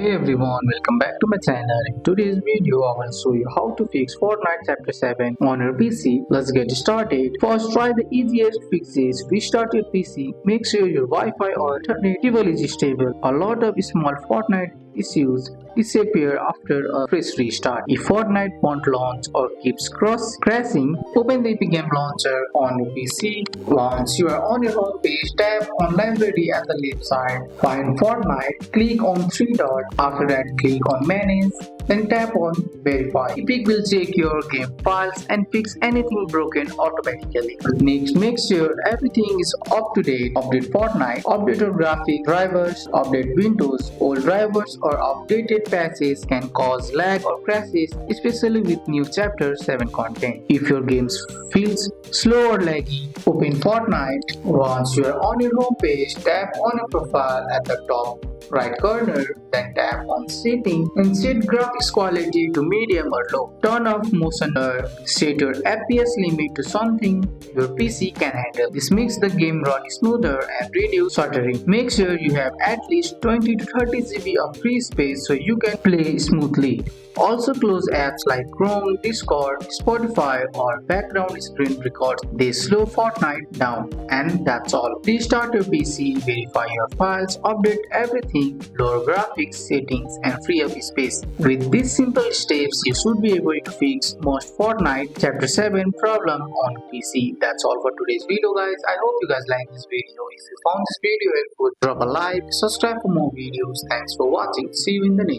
Hey everyone, welcome back to my channel. In today's video, I will show you how to fix Fortnite Chapter 7 on your PC. Let's get started. First, try the easiest fixes. Restart your PC. Make sure your Wi-Fi or internet cable is stable. A lot of small Fortnite issues disappear after a fresh restart. If Fortnite won't launch or keeps crashing, open the Epic Game Launcher on your PC. Once you are on your home page, tap on Library at the left side. Find Fortnite, click on three dots. After that, click on Manage. Then tap on Verify. Epic will check your game files and fix anything broken automatically. Next, make sure everything is up to date. Update Fortnite, update your graphic drivers, update Windows. Old drivers or updated patches can cause lag or crashes, especially with new Chapter 7 content. If your game feels slow or laggy, open Fortnite. Once you are on your home page, tap on your profile at the top right corner, then tap on Setting and set graphics quality to medium or low. Turn off motion blur. Set your FPS limit to something your PC can handle. This makes the game run smoother and reduce stuttering. Make sure you have at least 20 to 30 GB of free space so you can play smoothly. Also close apps like Chrome, Discord, Spotify or background screen records. They slow Fortnite down. And that's all. Restart your PC, verify your files, update everything, lower graphics settings and free up space. With these simple steps, you should be able to fix most Fortnite Chapter 7 problem on PC. That's all for today's video guys. I hope you guys like this video. If you found this video helpful, drop a like, subscribe for more videos. Thanks for watching. See you in the next